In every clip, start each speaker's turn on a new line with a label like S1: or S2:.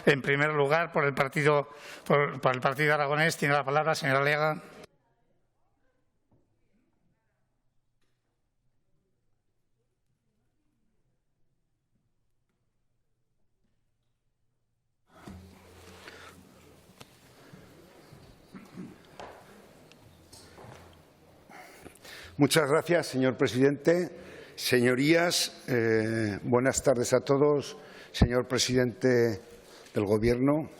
S1: En primer lugar, por el Partido Aragonés, tiene la palabra, señora Lega.
S2: Muchas gracias, señor presidente. Señorías, buenas tardes a todos. Señor presidente del Gobierno,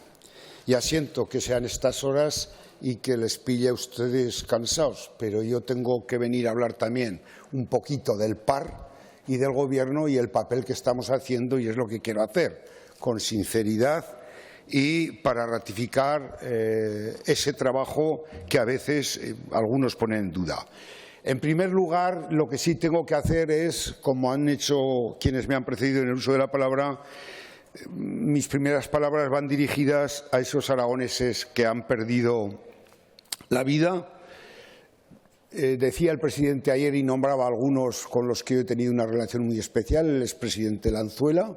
S2: ya siento que sean estas horas y que les pille a ustedes cansados, pero yo tengo que venir a hablar también un poquito del PAR y del Gobierno y el papel que estamos haciendo, y es lo que quiero hacer, con sinceridad y para ratificar ese trabajo que a veces algunos ponen en duda. En primer lugar, lo que sí tengo que hacer es, como han hecho quienes me han precedido en el uso de la palabra, mis primeras palabras van dirigidas a esos aragoneses que han perdido la vida. Decía el presidente ayer y nombraba a algunos con los que yo he tenido una relación muy especial, el expresidente Lanzuela,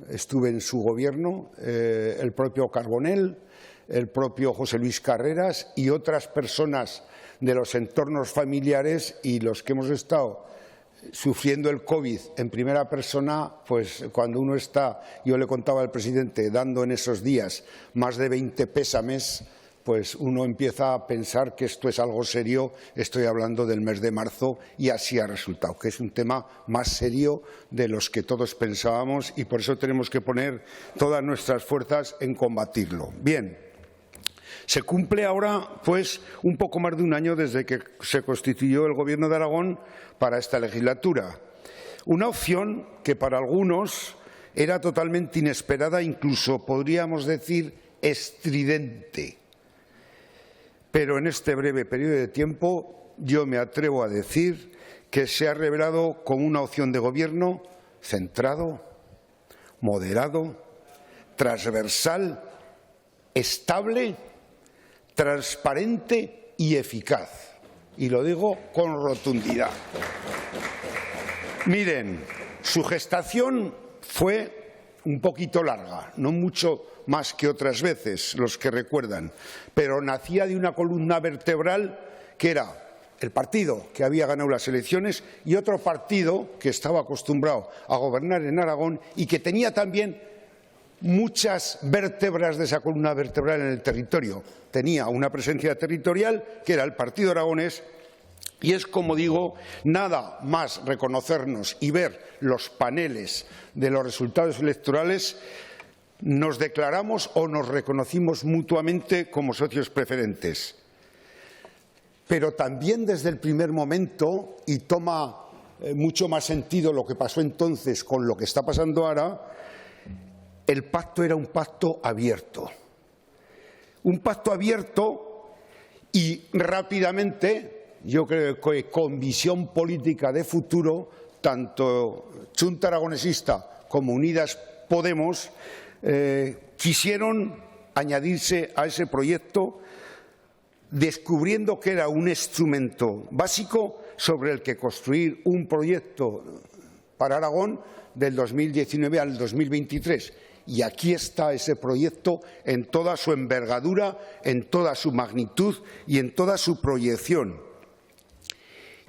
S2: estuve en su gobierno, el propio Carbonell, el propio José Luis Carreras y otras personas de los entornos familiares, y los que hemos estado sufriendo el COVID en primera persona, pues cuando uno está, yo le contaba al presidente, dando en esos días más de 20 pésames, pues uno empieza a pensar que esto es algo serio. Estoy hablando del mes de marzo y así ha resultado, que es un tema más serio de los que todos pensábamos, y por eso tenemos que poner todas nuestras fuerzas en combatirlo. Bien. Se cumple ahora, pues, un poco más de un año desde que se constituyó el Gobierno de Aragón para esta legislatura. Una opción que para algunos era totalmente inesperada, incluso podríamos decir estridente. Pero en este breve periodo de tiempo yo me atrevo a decir que se ha revelado como una opción de gobierno centrado, moderado, transversal, estable, transparente y eficaz. Y lo digo con rotundidad. Miren, su gestación fue un poquito larga, no mucho más que otras veces, los que recuerdan, pero nacía de una columna vertebral que era el partido que había ganado las elecciones y otro partido que estaba acostumbrado a gobernar en Aragón y que tenía también muchas vértebras de esa columna vertebral en el territorio. Tenía una presencia territorial que era el Partido Aragonés, y es, como digo, nada más reconocernos y ver los paneles de los resultados electorales, nos declaramos o nos reconocimos mutuamente como socios preferentes. Pero también desde el primer momento, y toma mucho más sentido lo que pasó entonces con lo que está pasando ahora, el pacto era un pacto abierto. Un pacto abierto y rápidamente, yo creo que con visión política de futuro, tanto Chunta Aragonesista como Unidas Podemos quisieron añadirse a ese proyecto, descubriendo que era un instrumento básico sobre el que construir un proyecto para Aragón del 2019 al 2023. Y aquí está ese proyecto en toda su envergadura, en toda su magnitud y en toda su proyección.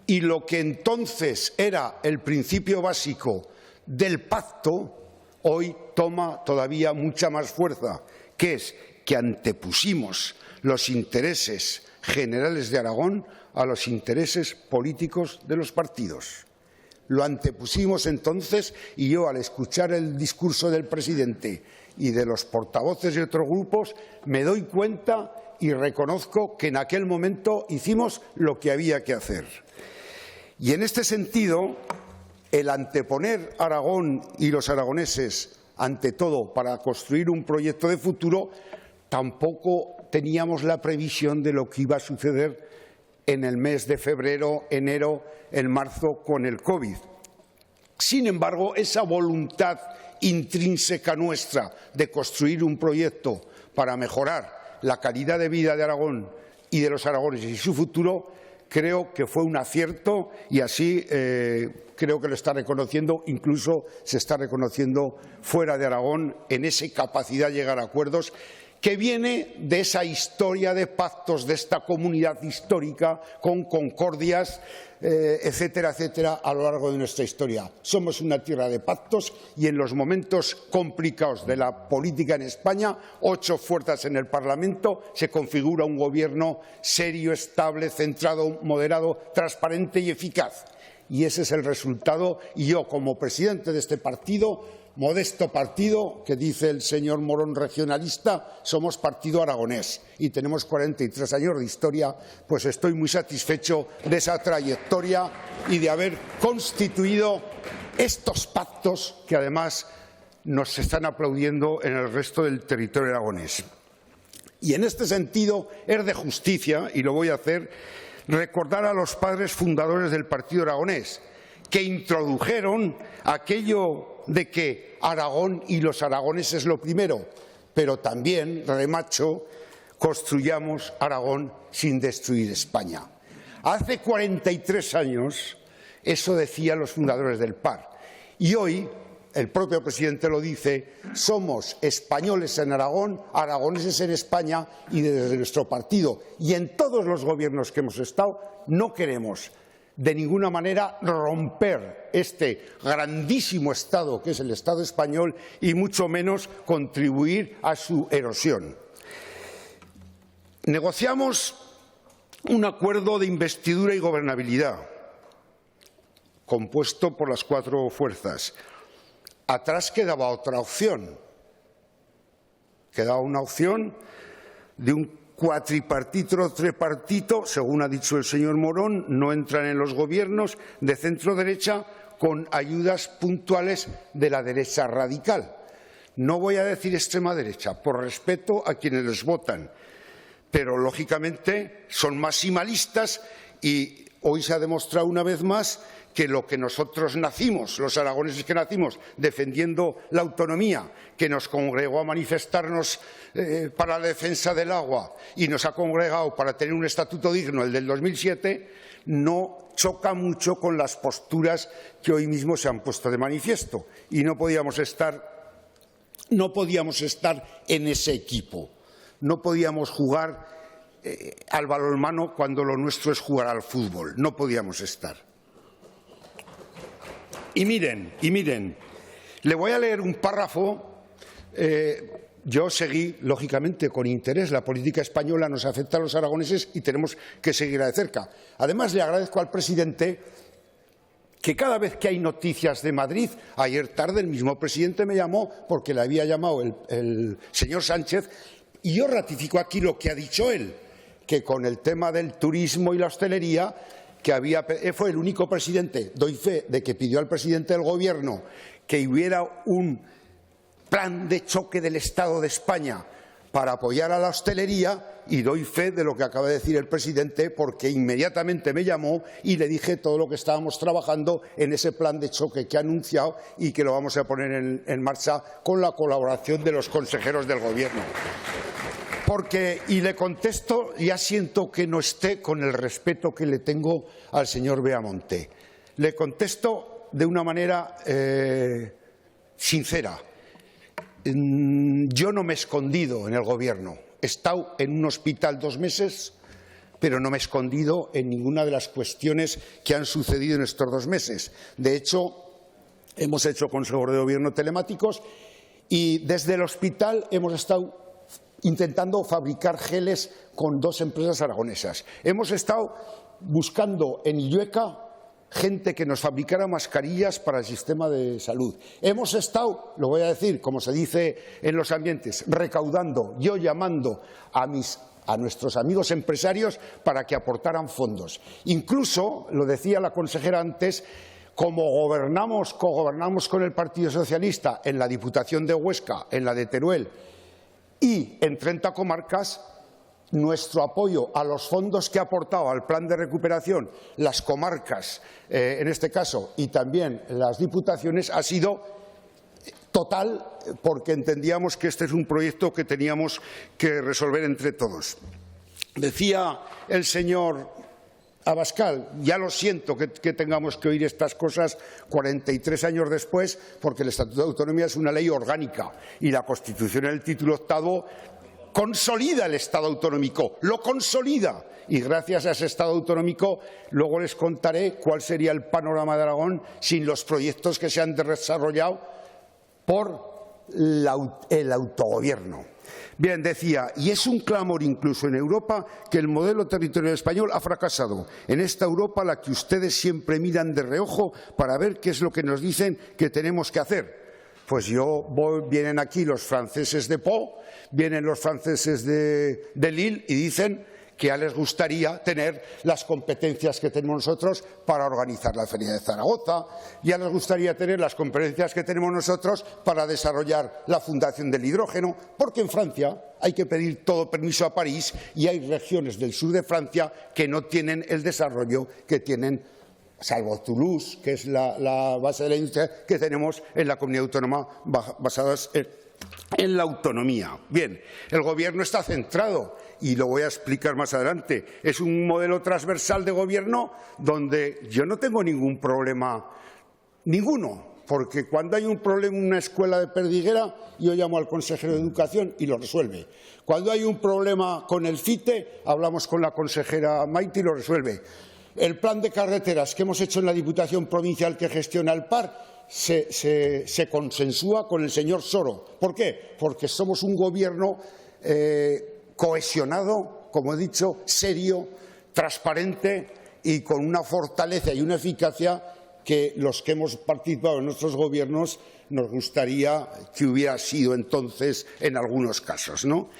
S2: Y lo que entonces era el principio básico del pacto, hoy toma todavía mucha más fuerza, que es que antepusimos los intereses generales de Aragón a los intereses políticos de los partidos. Lo antepusimos entonces, y yo, al escuchar el discurso del presidente y de los portavoces de otros grupos, me doy cuenta y reconozco que en aquel momento hicimos lo que había que hacer. Y en este sentido, el anteponer Aragón y los aragoneses ante todo para construir un proyecto de futuro, tampoco teníamos la previsión de lo que iba a suceder en el mes de febrero, enero, en marzo con el COVID. Sin embargo, esa voluntad intrínseca nuestra de construir un proyecto para mejorar la calidad de vida de Aragón y de los aragoneses y su futuro, creo que fue un acierto y así creo que lo está reconociendo, incluso se está reconociendo fuera de Aragón en esa capacidad de llegar a acuerdos que viene de esa historia de pactos, de esta comunidad histórica con concordias, etcétera, etcétera, a lo largo de nuestra historia. Somos una tierra de pactos y en los momentos complicados de la política en España, 8 fuerzas en el Parlamento, se configura un gobierno serio, estable, centrado, moderado, transparente y eficaz. Y ese es el resultado. Y yo, como presidente de este partido, modesto partido, que dice el señor Morón regionalista, somos partido aragonés y tenemos 43 años de historia, pues estoy muy satisfecho de esa trayectoria y de haber constituido estos pactos que además nos están aplaudiendo en el resto del territorio aragonés. Y en este sentido es de justicia, y lo voy a hacer, recordar a los padres fundadores del partido aragonés, que introdujeron aquello de que Aragón y los aragoneses lo primero, pero también, remacho, construyamos Aragón sin destruir España. Hace 43 años eso decían los fundadores del PAR y hoy, el propio presidente lo dice, somos españoles en Aragón, aragoneses en España y desde nuestro partido y en todos los gobiernos que hemos estado no queremos de ninguna manera romper este grandísimo Estado que es el Estado español y mucho menos contribuir a su erosión. Negociamos un acuerdo de investidura y gobernabilidad compuesto por las 4 fuerzas. Atrás quedaba otra opción. Quedaba una opción de un cuatripartito, tripartito, según ha dicho el señor Morón, no entran en los gobiernos de centro-derecha con ayudas puntuales de la derecha radical. No voy a decir extrema derecha, por respeto a quienes les votan, pero lógicamente son maximalistas y hoy se ha demostrado una vez más que lo que nosotros nacimos, los aragoneses que nacimos defendiendo la autonomía, que nos congregó a manifestarnos para la defensa del agua y nos ha congregado para tener un estatuto digno, el del 2007, no choca mucho con las posturas que hoy mismo se han puesto de manifiesto. Y no podíamos estar en ese equipo, no podíamos jugar al balonmano cuando lo nuestro es jugar al fútbol, no podíamos estar. Y miren, le voy a leer un párrafo. Yo seguí, lógicamente, con interés. La política española nos afecta a los aragoneses y tenemos que seguirla de cerca. Además, le agradezco al presidente que cada vez que hay noticias de Madrid, ayer tarde el mismo presidente me llamó porque le había llamado el señor Sánchez, y yo ratifico aquí lo que ha dicho él, que con el tema del turismo y la hostelería, fue el único presidente, doy fe de que pidió al presidente del Gobierno que hubiera un plan de choque del Estado de España para apoyar a la hostelería, y doy fe de lo que acaba de decir el presidente porque inmediatamente me llamó y le dije todo lo que estábamos trabajando en ese plan de choque que ha anunciado y que lo vamos a poner en marcha con la colaboración de los consejeros del Gobierno. Y le contesto, ya siento que no esté con el respeto que le tengo al señor Beamonte. Le contesto de una manera sincera. Yo no me he escondido en el Gobierno. He estado en un hospital 2 meses, pero no me he escondido en ninguna de las cuestiones que han sucedido en estos 2 meses. De hecho, hemos hecho consejos de gobierno telemáticos y desde el hospital hemos estado intentando fabricar geles con 2 empresas aragonesas. Hemos estado buscando en Illueca gente que nos fabricara mascarillas para el sistema de salud. Hemos estado, lo voy a decir, como se dice en los ambientes, recaudando, yo llamando a nuestros amigos empresarios para que aportaran fondos. Incluso, lo decía la consejera antes, como cogobernamos con el Partido Socialista en la Diputación de Huesca, en la de Teruel, y en 30 comarcas, nuestro apoyo a los fondos que ha aportado al plan de recuperación las comarcas, en este caso, y también las diputaciones, ha sido total, porque entendíamos que este es un proyecto que teníamos que resolver entre todos. Decía el señor Abascal, ya lo siento que tengamos que oír estas cosas 43 años después, porque el Estatuto de Autonomía es una ley orgánica y la Constitución en el título 8º consolida el Estado autonómico, lo consolida. Y gracias a ese Estado autonómico luego les contaré cuál sería el panorama de Aragón sin los proyectos que se han desarrollado por el autogobierno. Bien, decía, y es un clamor incluso en Europa que el modelo territorial español ha fracasado. En esta Europa a la que ustedes siempre miran de reojo para ver qué es lo que nos dicen que tenemos que hacer. Pues vienen aquí los franceses de Pau, vienen los franceses de Lille y dicen que ya les gustaría tener las competencias que tenemos nosotros para organizar la Feria de Zaragoza, ya les gustaría tener las competencias que tenemos nosotros para desarrollar la Fundación del Hidrógeno, porque en Francia hay que pedir todo permiso a París y hay regiones del sur de Francia que no tienen el desarrollo que tienen, salvo Toulouse, que es la base de la industria que tenemos en la comunidad autónoma basadas en la autonomía. Bien, el Gobierno está centrado, y lo voy a explicar más adelante. Es un modelo transversal de gobierno donde yo no tengo ningún problema, ninguno, porque cuando hay un problema en una escuela de Perdiguera, yo llamo al consejero de Educación y lo resuelve. Cuando hay un problema con el CITE, hablamos con la consejera Maite y lo resuelve. El plan de carreteras que hemos hecho en la Diputación Provincial que gestiona el PAR se consensúa con el señor Soro. ¿Por qué? Porque somos un gobierno cohesionado, como he dicho, serio, transparente y con una fortaleza y una eficacia que los que hemos participado en nuestros gobiernos nos gustaría que hubiera sido entonces en algunos casos, ¿no?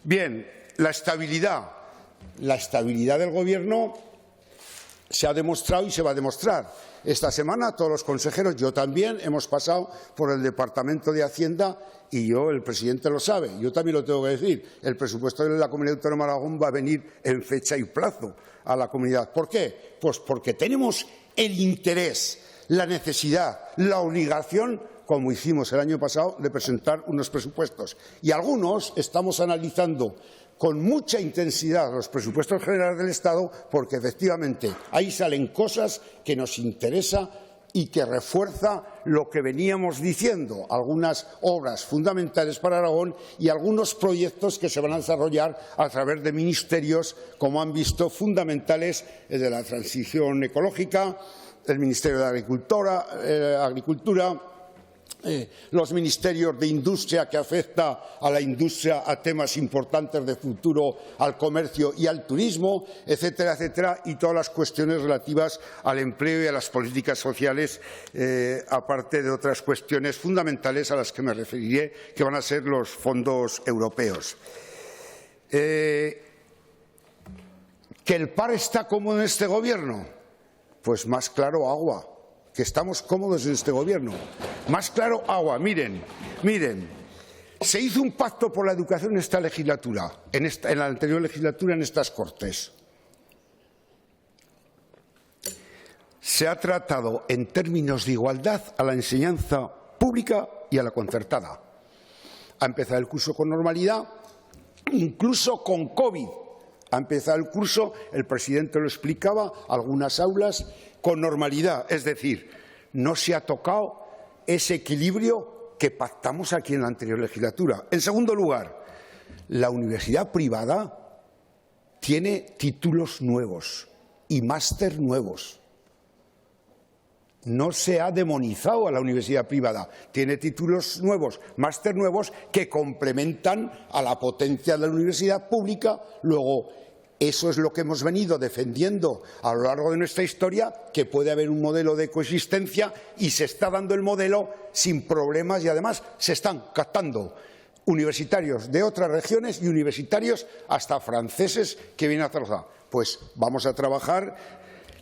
S2: Bien, la estabilidad del Gobierno se ha demostrado y se va a demostrar. Esta semana todos los consejeros, yo también, hemos pasado por el Departamento de Hacienda y el presidente lo sabe, yo también lo tengo que decir, el presupuesto de la Comunidad Autónoma de Aragón va a venir en fecha y plazo a la comunidad. ¿Por qué? Pues porque tenemos el interés, la necesidad, la obligación, como hicimos el año pasado, de presentar unos presupuestos. Y algunos estamos analizando con mucha intensidad los presupuestos generales del Estado porque efectivamente ahí salen cosas que nos interesa y que refuerza lo que veníamos diciendo, algunas obras fundamentales para Aragón y algunos proyectos que se van a desarrollar a través de ministerios, como han visto, fundamentales, el de la transición ecológica, el Ministerio de Agricultura, los ministerios de industria que afecta a la industria, a temas importantes de futuro, al comercio y al turismo, etcétera, etcétera, y todas las cuestiones relativas al empleo y a las políticas sociales, aparte de otras cuestiones fundamentales a las que me referiré, que van a ser los fondos europeos. ¿Que el PAR está cómodo en este Gobierno? Pues más claro agua. Que estamos cómodos en este Gobierno. Más claro, agua. Miren, se hizo un pacto por la educación en esta legislatura, en la anterior legislatura, en estas Cortes. Se ha tratado en términos de igualdad a la enseñanza pública y a la concertada. Ha empezado el curso con normalidad, incluso con COVID. Ha empezado el curso, el presidente lo explicaba, algunas aulas con normalidad, es decir, no se ha tocado ese equilibrio que pactamos aquí en la anterior legislatura. En segundo lugar, la universidad privada tiene títulos nuevos y máster nuevos. No se ha demonizado a la universidad privada, tiene títulos nuevos, máster nuevos que complementan a la potencia de la universidad pública. Luego, eso es lo que hemos venido defendiendo a lo largo de nuestra historia, que puede haber un modelo de coexistencia y se está dando el modelo sin problemas y además se están captando universitarios de otras regiones y universitarios hasta franceses que vienen a trabajar. Pues vamos a trabajar.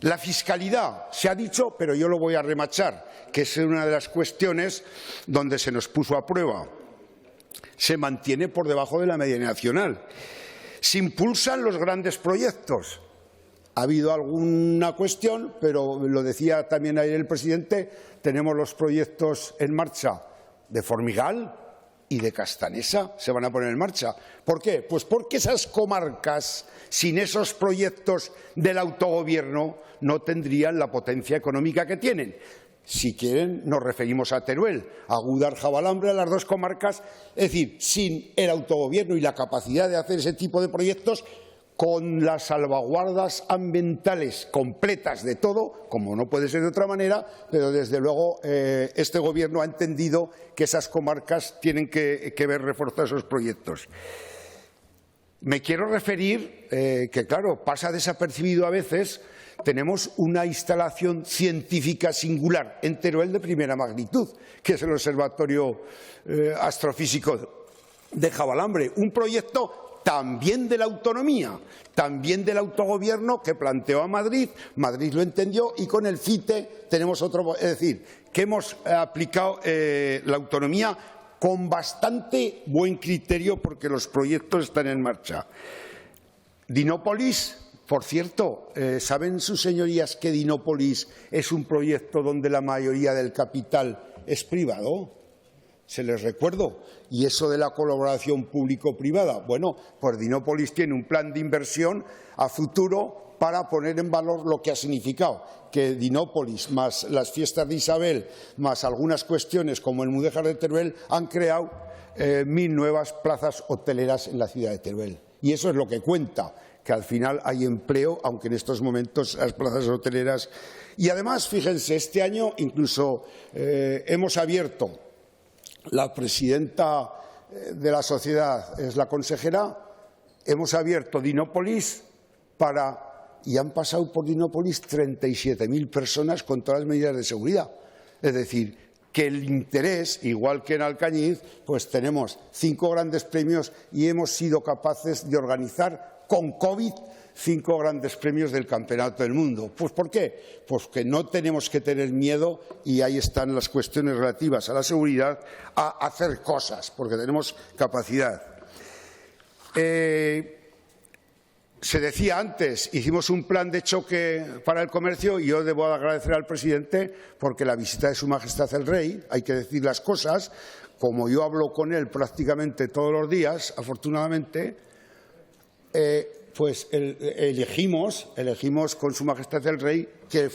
S2: La fiscalidad, se ha dicho, pero yo lo voy a remachar, que es una de las cuestiones donde se nos puso a prueba. Se mantiene por debajo de la media nacional. Se impulsan los grandes proyectos. Ha habido alguna cuestión, pero lo decía también ayer el presidente, tenemos los proyectos en marcha de Formigal, y de Castanesa se van a poner en marcha. ¿Por qué? Pues porque esas comarcas, sin esos proyectos del autogobierno, no tendrían la potencia económica que tienen. Si quieren, nos referimos a Teruel, a Gúdar, Jabalambre, a las dos comarcas. Es decir, sin el autogobierno y la capacidad de hacer ese tipo de proyectos, con las salvaguardas ambientales completas de todo, como no puede ser de otra manera, pero desde luego este Gobierno ha entendido que esas comarcas tienen que ver reforzar esos proyectos. Me quiero referir que, claro, pasa desapercibido a veces, tenemos una instalación científica singular en Teruel de primera magnitud, que es el Observatorio Astrofísico de Jabalambre, un proyecto también de la autonomía, también del autogobierno que planteó a Madrid, Madrid lo entendió y con el CITE tenemos otro, es decir, que hemos aplicado la autonomía con bastante buen criterio porque los proyectos están en marcha. Dinópolis, por cierto, ¿saben sus señorías que Dinópolis es un proyecto donde la mayoría del capital es privado? Se les recuerdo. Y eso de la colaboración público-privada, bueno, pues Dinópolis tiene un plan de inversión a futuro para poner en valor lo que ha significado que Dinópolis, más las fiestas de Isabel, más algunas cuestiones como el Mudéjar de Teruel, han creado 1000 nuevas plazas hoteleras en la ciudad de Teruel. Y eso es lo que cuenta, que al final hay empleo, aunque en estos momentos las plazas hoteleras. Y además, fíjense, este año incluso hemos abierto. La presidenta de la sociedad es la consejera. Hemos abierto Dinópolis y han pasado por Dinópolis 37.000 personas con todas las medidas de seguridad. Es decir, que el interés, igual que en Alcañiz, pues tenemos 5 grandes premios y hemos sido capaces de organizar con COVID 5 grandes premios del Campeonato del Mundo. Pues ¿por qué? Pues que no tenemos que tener miedo, y ahí están las cuestiones relativas a la seguridad, a hacer cosas, porque tenemos capacidad. Se decía antes, hicimos un plan de choque para el comercio y yo debo agradecer al presidente porque la visita de Su Majestad el Rey, hay que decir las cosas, como yo hablo con él prácticamente todos los días, afortunadamente, pues elegimos con Su Majestad el Rey que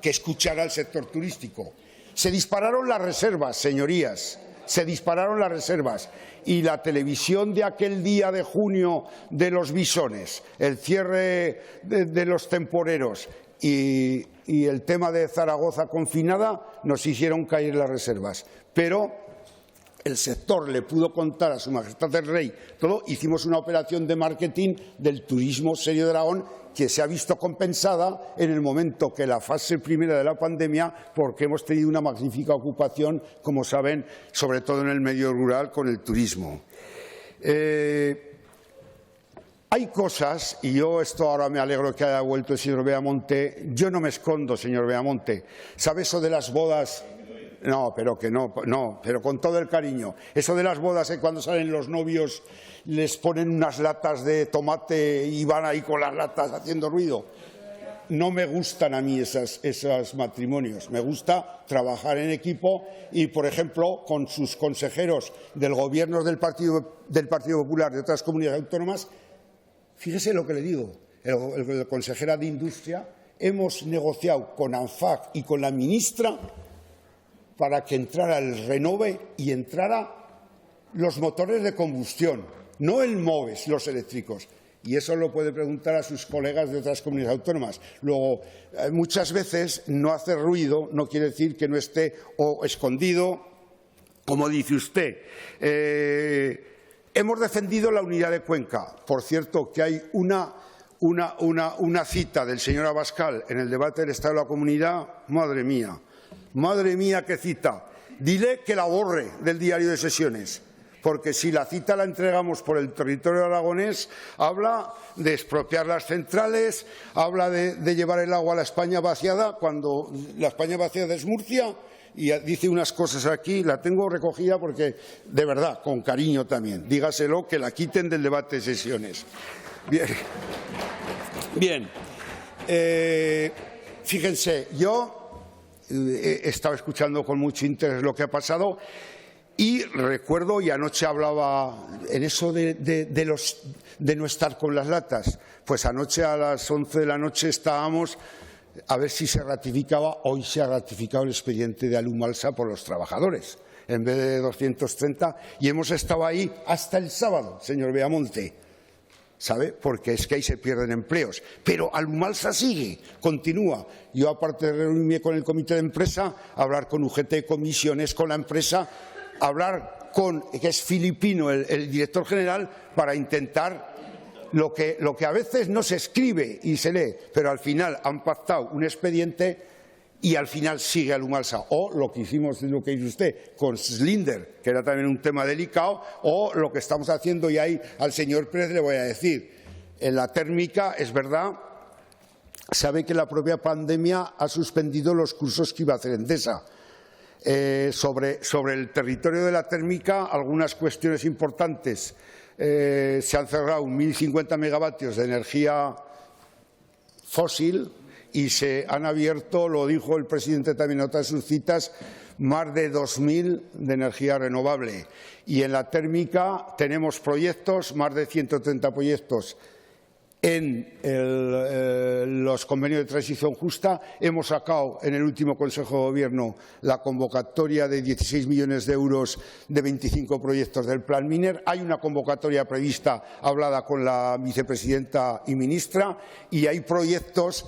S2: escuchara al sector turístico. Se dispararon las reservas, señorías, se dispararon las reservas. Y la televisión de aquel día de junio de los bisones, el cierre de los temporeros y el tema de Zaragoza confinada nos hicieron caer las reservas. Pero el sector le pudo contar a Su Majestad el Rey todo. Hicimos una operación de marketing del turismo serio de Aragón que se ha visto compensada en el momento que la fase primera de la pandemia, porque hemos tenido una magnífica ocupación, como saben, sobre todo en el medio rural con el turismo. Hay cosas, y yo esto ahora me alegro que haya vuelto el señor Beamonte, yo no me escondo, señor Beamonte. ¿Sabe eso de las bodas? No, pero con todo el cariño. Eso de las bodas, cuando salen los novios les ponen unas latas de tomate y van ahí con las latas haciendo ruido. No me gustan a mí esos matrimonios. Me gusta trabajar en equipo y, por ejemplo, con sus consejeros del Gobierno del Partido Popular de otras comunidades autónomas, fíjese lo que le digo, la consejera de Industria, hemos negociado con ANFAC y con la ministra para que entrara el Renove y entrara los motores de combustión, no el MOVES, los eléctricos. Y eso lo puede preguntar a sus colegas de otras comunidades autónomas. Luego, muchas veces no hace ruido, no quiere decir que no esté o escondido, como dice usted. Hemos defendido la unidad de Cuenca. Por cierto, que hay una cita del señor Abascal en el debate del Estado de la Comunidad. Madre mía, qué cita. Dile que la borre del diario de sesiones, porque si la cita la entregamos por el territorio aragonés, habla de expropiar las centrales, habla de llevar el agua a la España vaciada, cuando la España vaciada es Murcia, y dice unas cosas aquí, la tengo recogida porque, de verdad, con cariño también, dígaselo, que la quiten del debate de sesiones. Bien. Fíjense, yo he estado escuchando con mucho interés lo que ha pasado Y recuerdo, y anoche hablaba en eso de no estar con las latas, pues anoche a las 11 de la noche estábamos a ver si se ratificaba. Hoy se ha ratificado el expediente de Alumalsa por los trabajadores, en vez de 230, y hemos estado ahí hasta el sábado, señor Beamonte, ¿sabe? Porque es que ahí se pierden empleos. Pero Alumalsa sigue, continúa. Yo, aparte de reunirme con el comité de empresa, hablar con UGT, comisiones, con la empresa, hablar con, que es filipino, el director general, para intentar lo que a veces no se escribe y se lee, pero al final han pactado un expediente y al final sigue Alumalsa. O lo que hicimos, lo que dice usted, con Slinder, que era también un tema delicado, o lo que estamos haciendo, y ahí al señor Pérez le voy a decir, en la térmica, es verdad, sabe que la propia pandemia ha suspendido los cursos que iba a hacer Endesa. Sobre el territorio de la térmica, algunas cuestiones importantes. Se han cerrado 1.050 megavatios de energía fósil y se han abierto, lo dijo el presidente también en otras de sus citas, más de 2.000 de energía renovable. Y en la térmica tenemos proyectos, más de 130 proyectos en los convenios de transición justa. Hemos sacado en el último Consejo de Gobierno la convocatoria de 16 millones de euros de 25 proyectos del Plan Miner. Hay una convocatoria prevista, hablada con la vicepresidenta y ministra, y hay proyectos,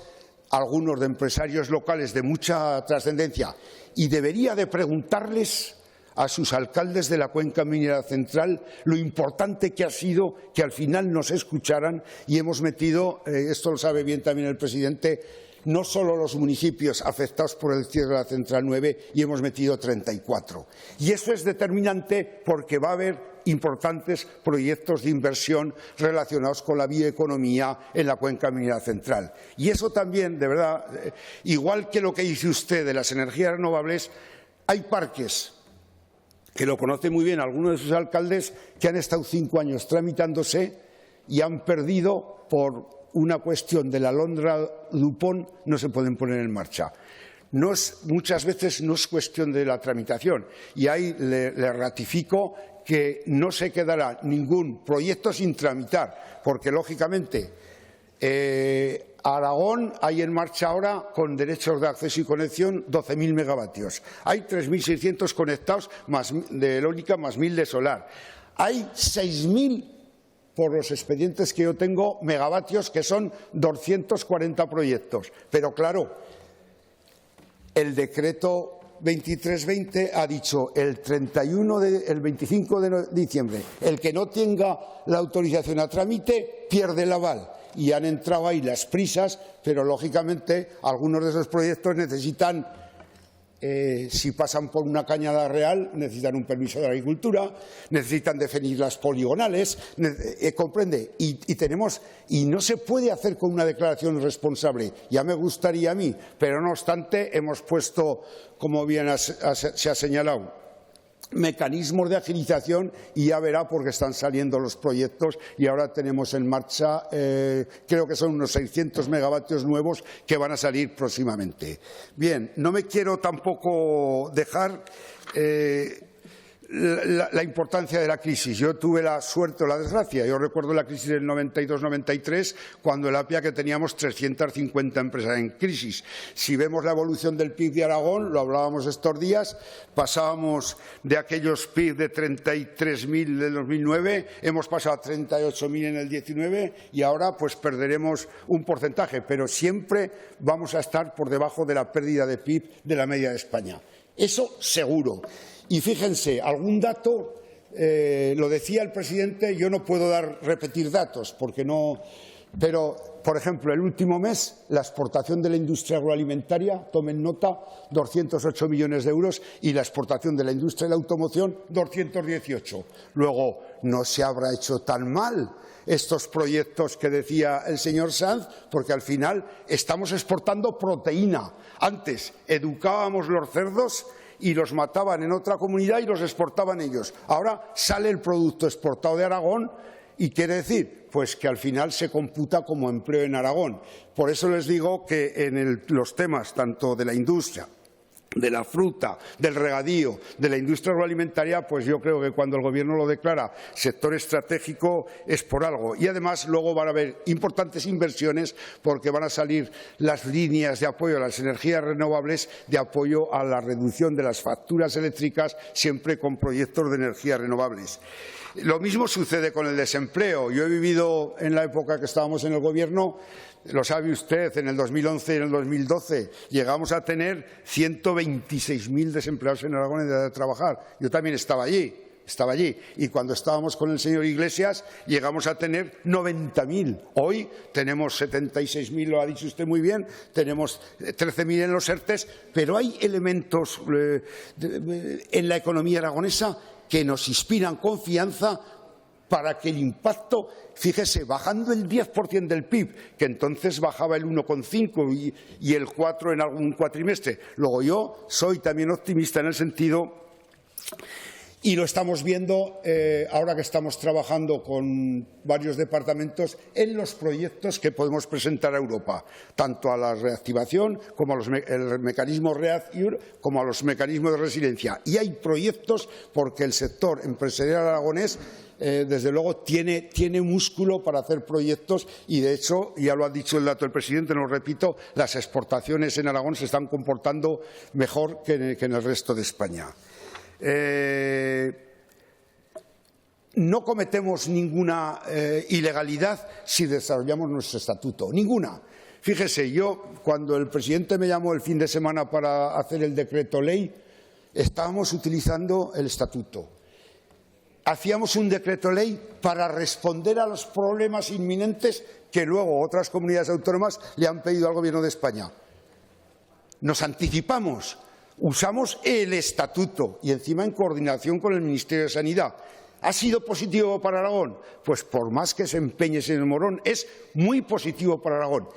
S2: algunos de empresarios locales de mucha trascendencia, y debería de preguntarles a sus alcaldes de la cuenca minera central lo importante que ha sido que al final nos escucharan, y hemos metido, esto lo sabe bien también el presidente, no solo los municipios afectados por el cierre de la Central 9, y hemos metido 34. Y eso es determinante porque va a haber importantes proyectos de inversión relacionados con la bioeconomía en la cuenca minera central. Y eso también, de verdad, igual que lo que dice usted de las energías renovables, hay parques que lo conoce muy bien algunos de sus alcaldes, que han estado 5 años tramitándose y han perdido por una cuestión de la Alondra Dupont, no se pueden poner en marcha. Muchas veces no es cuestión de la tramitación, y ahí le ratifico que no se quedará ningún proyecto sin tramitar, porque lógicamente Aragón hay en marcha ahora, con derechos de acceso y conexión, 12.000 megavatios. Hay 3.600 conectados más de eólica, más 1.000 de solar. Hay 6.000, por los expedientes que yo tengo, megavatios, que son 240 proyectos. Pero claro, el decreto 2320 ha dicho el 25 de diciembre, el que no tenga la autorización a trámite pierde el aval. Y han entrado ahí las prisas, pero lógicamente algunos de esos proyectos necesitan, si pasan por una cañada real, necesitan un permiso de agricultura, necesitan definir las poligonales, comprende, y no se puede hacer con una declaración responsable. Ya me gustaría a mí, pero no obstante hemos puesto, como bien se ha señalado, mecanismos de agilización, y ya verá, porque están saliendo los proyectos y ahora tenemos en marcha, creo que son unos 600 megavatios nuevos que van a salir próximamente. Bien, no me quiero tampoco dejar la importancia de la crisis. Yo tuve la suerte o la desgracia. Yo recuerdo la crisis del 92-93, cuando el APIA, que teníamos 350 empresas en crisis. Si vemos la evolución del PIB de Aragón, lo hablábamos estos días, pasábamos de aquellos PIB de 33.000 del 2009, hemos pasado a 38.000 en el 19, y ahora pues perderemos un porcentaje, pero siempre vamos a estar por debajo de la pérdida de PIB de la media de España. Eso seguro. Y fíjense, algún dato, lo decía el presidente, yo no puedo repetir datos porque no, pero, por ejemplo, el último mes la exportación de la industria agroalimentaria, tomen nota, 208 millones de euros, y la exportación de la industria de la automoción, 218. Luego, no se habrá hecho tan mal estos proyectos que decía el señor Sanz, porque al final estamos exportando proteína. Antes educábamos los cerdos y los mataban en otra comunidad y los exportaban ellos. Ahora sale el producto exportado de Aragón, y quiere decir pues que al final se computa como empleo en Aragón. Por eso les digo que en los temas tanto de la industria de la fruta, del regadío, de la industria agroalimentaria, pues yo creo que cuando el Gobierno lo declara sector estratégico es por algo. Y además luego van a haber importantes inversiones porque van a salir las líneas de apoyo a las energías renovables, de apoyo a la reducción de las facturas eléctricas, siempre con proyectos de energías renovables. Lo mismo sucede con el desempleo. Yo he vivido en la época que estábamos en el Gobierno. Lo sabe usted, en el 2011 y en el 2012 llegamos a tener 126.000 desempleados en Aragón en edad de trabajar. Yo también estaba allí. Y cuando estábamos con el señor Iglesias llegamos a tener 90.000. Hoy tenemos 76.000, lo ha dicho usted muy bien, tenemos 13.000 en los ERTE, pero hay elementos en la economía aragonesa que nos inspiran confianza para que el impacto, fíjese, bajando el 10% del PIB, que entonces bajaba el 1,5 y el 4 en algún cuatrimestre. Luego yo soy también optimista en el sentido, y lo estamos viendo ahora que estamos trabajando con varios departamentos en los proyectos que podemos presentar a Europa, tanto a la reactivación como a el mecanismo REACT-EU, como a los mecanismos de resiliencia. Y hay proyectos porque el sector empresarial aragonés desde luego tiene músculo para hacer proyectos y, de hecho, ya lo ha dicho el dato del presidente, no lo repito, las exportaciones en Aragón se están comportando mejor que en el resto de España. No cometemos ninguna ilegalidad si desarrollamos nuestro estatuto, ninguna. Fíjese, yo cuando el presidente me llamó el fin de semana para hacer el decreto ley, estábamos utilizando el estatuto. Hacíamos un decreto ley para responder a los problemas inminentes que luego otras comunidades autónomas le han pedido al Gobierno de España. Nos anticipamos, usamos el estatuto y encima en coordinación con el Ministerio de Sanidad. ¿Ha sido positivo para Aragón? Pues por más que se empeñe señor Morón, es muy positivo para Aragón.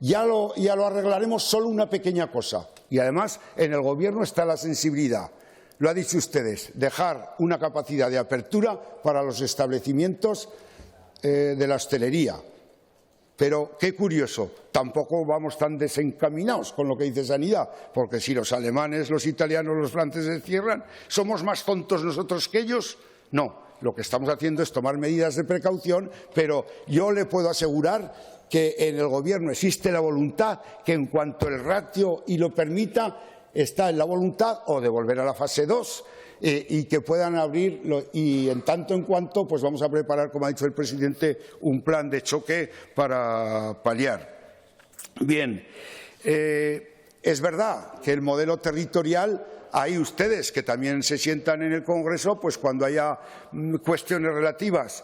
S2: Ya lo arreglaremos, solo una pequeña cosa. Y además en el Gobierno está la sensibilidad. Lo ha dicho ustedes, dejar una capacidad de apertura para los establecimientos de la hostelería. Pero qué curioso, tampoco vamos tan desencaminados con lo que dice Sanidad, porque si los alemanes, los italianos, los franceses cierran, ¿somos más tontos nosotros que ellos? No, lo que estamos haciendo es tomar medidas de precaución, pero yo le puedo asegurar que en el Gobierno existe la voluntad que en cuanto el ratio y lo permita, está en la voluntad o de volver a la fase 2 y que puedan abrir y en tanto en cuanto pues vamos a preparar, como ha dicho el presidente, un plan de choque para paliar. Bien, es verdad que el modelo territorial, hay ustedes que también se sientan en el Congreso, pues cuando haya cuestiones relativas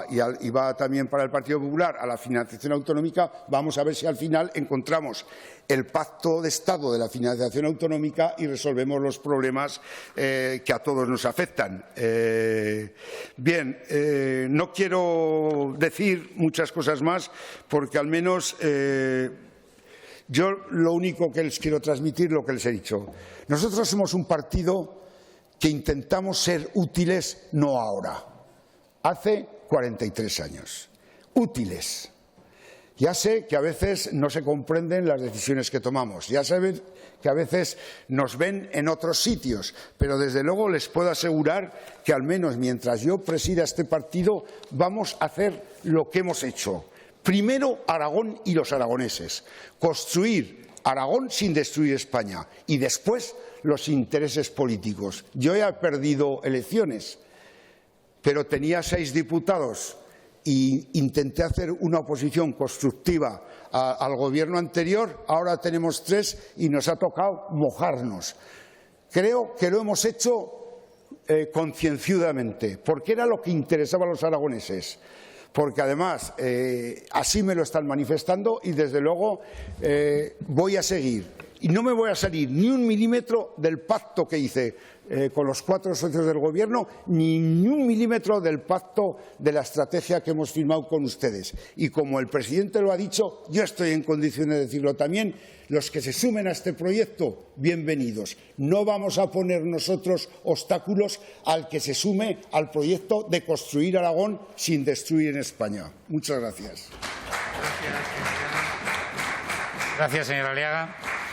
S2: y va también para el Partido Popular a la financiación autonómica, vamos a ver si al final encontramos el pacto de Estado de la financiación autonómica y resolvemos los problemas que a todos nos afectan. Bien, no quiero decir muchas cosas más porque al menos yo lo único que les quiero transmitir lo que les he dicho. Nosotros somos un partido que intentamos ser útiles no ahora. Hace 43 años. Útiles. Ya sé que a veces no se comprenden las decisiones que tomamos. Ya saben que a veces nos ven en otros sitios. Pero desde luego les puedo asegurar que al menos mientras yo presida este partido vamos a hacer lo que hemos hecho. Primero, Aragón y los aragoneses. Construir Aragón sin destruir España. Y después, los intereses políticos. Yo he perdido elecciones, pero tenía 6 diputados e intenté hacer una oposición constructiva al Gobierno anterior. Ahora tenemos 3 y nos ha tocado mojarnos. Creo que lo hemos hecho concienzudamente, porque era lo que interesaba a los aragoneses. Porque además así me lo están manifestando y desde luego voy a seguir. Y no me voy a salir ni un milímetro del pacto que hice con los 4 socios del Gobierno, ni un milímetro del pacto de la estrategia que hemos firmado con ustedes. Y como el presidente lo ha dicho, yo estoy en condiciones de decirlo también, los que se sumen a este proyecto, bienvenidos. No vamos a poner nosotros obstáculos al que se sume al proyecto de construir Aragón sin destruir en España. Muchas gracias.
S1: Gracias, señora Aliaga.